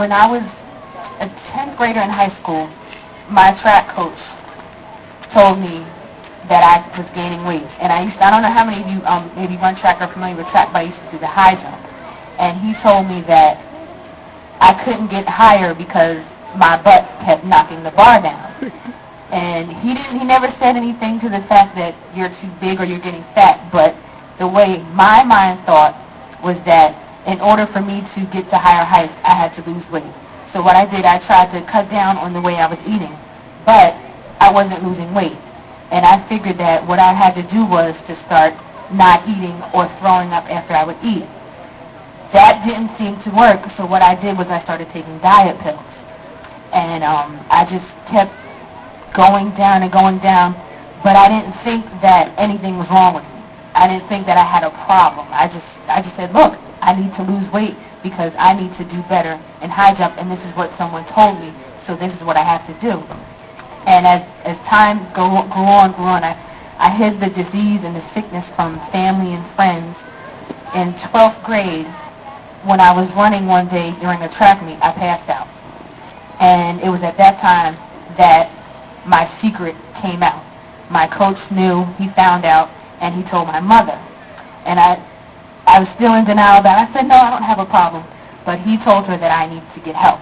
when I was a 10th grader in high school, my track coach told me that I was gaining weight. And I don't know how many of you maybe run track or familiar with track, but I used to do the high jump. And he told me that I couldn't get higher because my butt kept knocking the bar down. And he never said anything to the fact that you're too big or you're getting fat, but the way my mind thought was that in order for me to get to higher heights, I had to lose weight. So what I did, I tried to cut down on the way I was eating, but I wasn't losing weight. And I figured that what I had to do was to start not eating or throwing up after I would eat. That didn't seem to work, so what I did was I started taking diet pills. And I just kept going down and going down, but I didn't think that anything was wrong with me. I didn't think that I had a problem. I just said, look, I need to lose weight because I need to do better in high jump, and this is what someone told me, so this is what I have to do. And as time grew on, I hid the disease and the sickness from family and friends. In 12th grade, when I was running one day during a track meet, I passed out. And it was at that time that my secret came out. My coach knew, he found out, and he told my mother. And I was still in denial about it. I said, no, I don't have a problem. But he told her that I need to get help.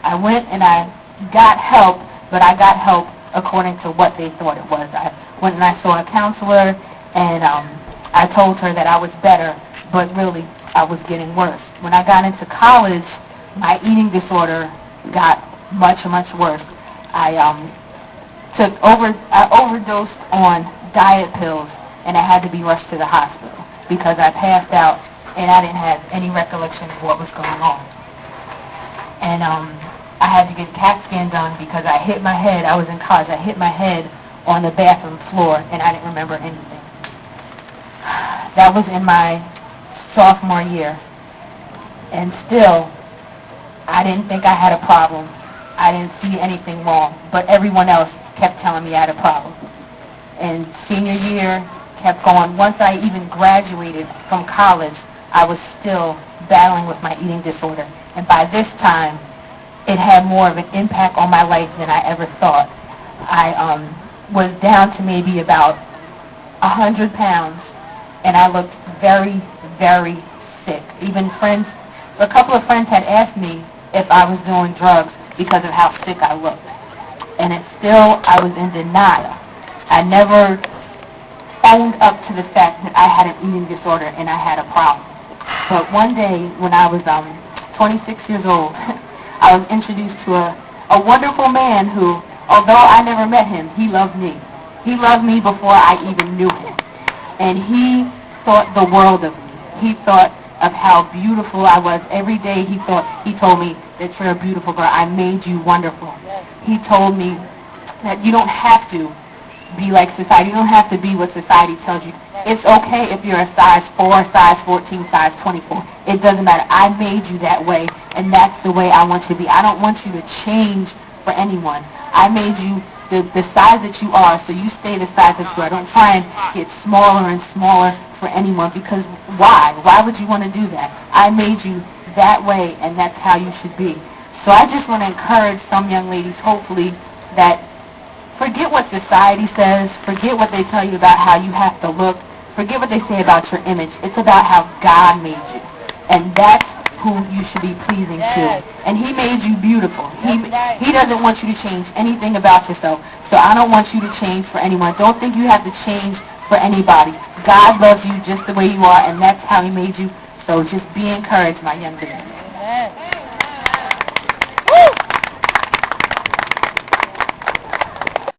I went and I got help, but I got help according to what they thought it was. I went and I saw a counselor, and I told her that I was better, but really I was getting worse. When I got into college, my eating disorder got much, much worse. I overdosed on diet pills, and I had to be rushed to the hospital because I passed out and I didn't have any recollection of what was going on. And I had to get a CAT scan done because I hit my head. I was in college. I hit my head on the bathroom floor, and I didn't remember anything. That was in my sophomore year. And still, I didn't think I had a problem. I didn't see anything wrong, but everyone else kept telling me I had a problem. And senior year kept going. Once I even graduated from college, I was still battling with my eating disorder. And by this time, it had more of an impact on my life than I ever thought. I was down to maybe about 100 pounds, and I looked very, very sick. Even friends, a couple of friends had asked me if I was doing drugs because of how sick I looked. And it's still, I was in denial. I never owned up to the fact that I had an eating disorder and I had a problem. But one day when I was 26 years old, I was introduced to a wonderful man who, although I never met him, he loved me. He loved me before I even knew him. And he thought the world of me. He thought of how beautiful I was. Every day he told me that you're a beautiful girl. I made you wonderful. He told me that you don't have to be like society. You don't have to be what society tells you. It's okay if you're a size 4, size 14, size 24. It doesn't matter. I made you that way, and that's the way I want you to be. I don't want you to change for anyone. I made you the size that you are, so you stay the size that you are. Don't try and get smaller and smaller for anyone, because why? Why would you want to do that? I made you that way, and that's how you should be. So I just want to encourage some young ladies, hopefully, that forget what society says, forget what they tell you about how you have to look, forget what they say about your image. It's about how God made you, and that's who you should be pleasing to. And he made you beautiful. He doesn't want you to change anything about yourself, so I don't want you to change for anyone. Don't think you have to change for anybody. God loves you just the way you are, and that's how he made you. So just be encouraged, my young lady.